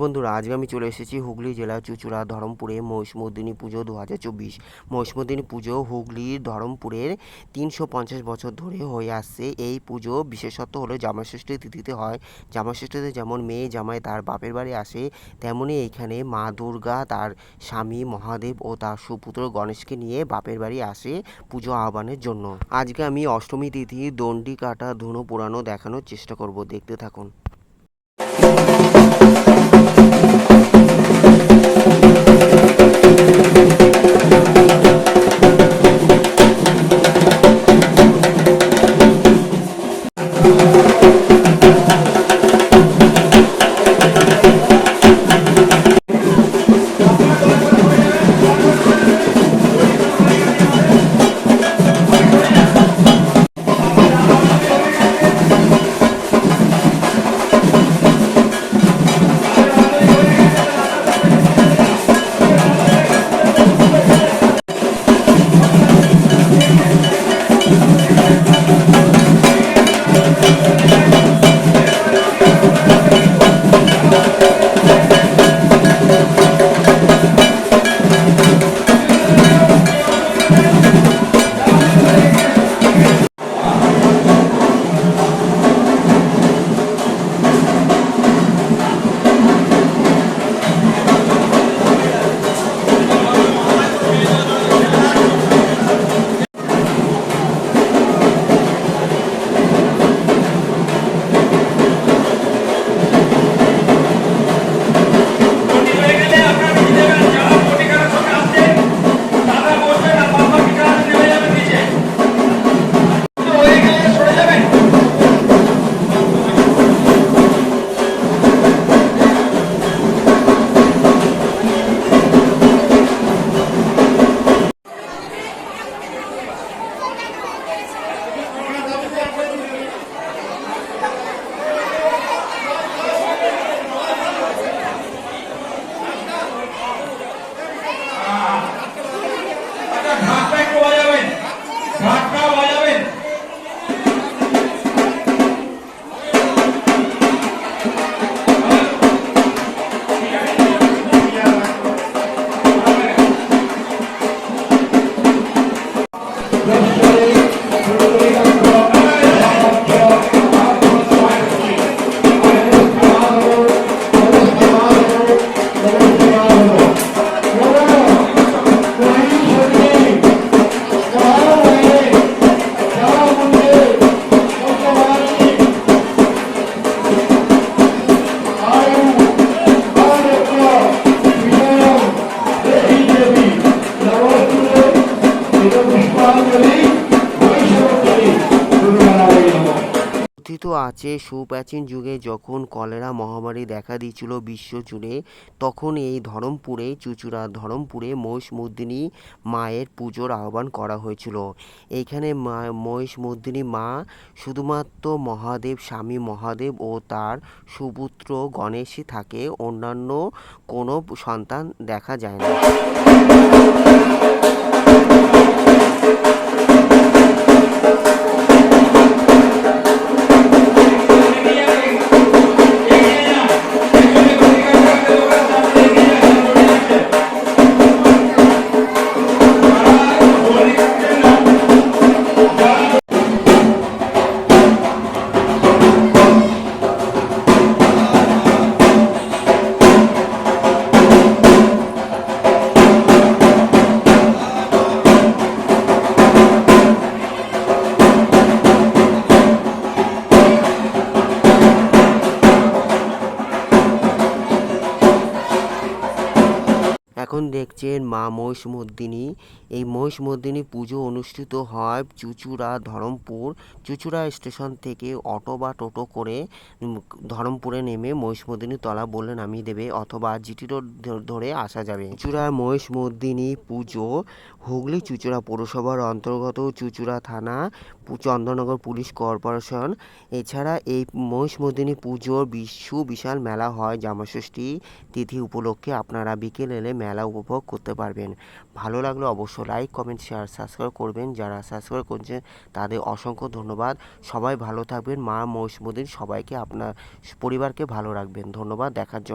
বন্ধুরা, আজকে আমি চলে এসেছি হুগলি জেলার চুঁচুড়া ধরমপুরে মহিষমর্দিনী পুজো 2024। মহিষমর্দিনী পুজো হুগলির ধরমপুরের 350 বছর ধরে হয়ে আসছে। এই পুজো বিশেষত্ব হলো জামাইষষ্ঠী তিথিতে হয়। জামাইষষ্ঠীতে যেমন মেয়ে জামাই তার বাপের বাড়ি আসে, তেমনই এইখানে মা দুর্গা তার স্বামী মহাদেব ও তার সুপুত্র গণেশকে নিয়ে বাপের বাড়ি আসে পুজো আহ্বানের জন্য। আজকে আমি অষ্টমী তিথি দণ্ডি কাটা ধুনো পোড়ানো দেখানোর চেষ্টা করব, দেখতে থাকুন। কথিত আছে সুপ্রাচীন যুগে যখন কলেরা মহামারী দেখা দিয়েছিল বিশ্বজুড়ে, তখন এই ধরমপুরে চুঁচুড়া ধরমপুরে মহিষমর্দিনী মায়ের পুজোর আহ্বান করা হয়েছিল। এইখানে মহিষমর্দিনী মা শুধুমাত্র মহাদেব স্বামী মহাদেব ও তার সুপুত্র গণেশই থাকে, অন্যান্য কোনো সন্তান দেখা যায় না। এখন দেখছেন মা মহিষমর্দিনী। এই মহিষমর্দিনী পুজো অনুষ্ঠিত হয় চুঁচুড়া ধরমপুর। চুঁচুড়া স্টেশন থেকে অটো বা টোটো করে ধরমপুরে নেমে মহিষমর্দিনী তলা বললে নামিয়ে দেবে, অথবা জিটি রোড ধরে আসা যাবে। চুঁচুড়ার মহিষমর্দিনী পুজো হুগলি চুঁচুড়া পৌরসভার অন্তর্গত চুঁচুড়া থানা, চন্দননগর পুলিশ কর্পোরেশন। এছাড়া এই মহিষমর্দিনী পুজোর বিশাল মেলা হয় জামাইষষ্ঠী তিথি উপলক্ষে। আপনারা বিকেল এলে মেলা উপভোগ করতে পারবেন। ভালো লাগলে অবশ্যই লাইক কমেন্ট শেয়ার সাবস্ক্রাইব করবেন। যারা সাবস্ক্রাইব করছেন তাদের অসংখ্য ধন্যবাদ। সবাই ভালো থাকবেন। মা মহিষমর্দিনী সবাইকে আপনার পরিবারকে ভালো রাখবেন। ধন্যবাদ দেখার জন্য।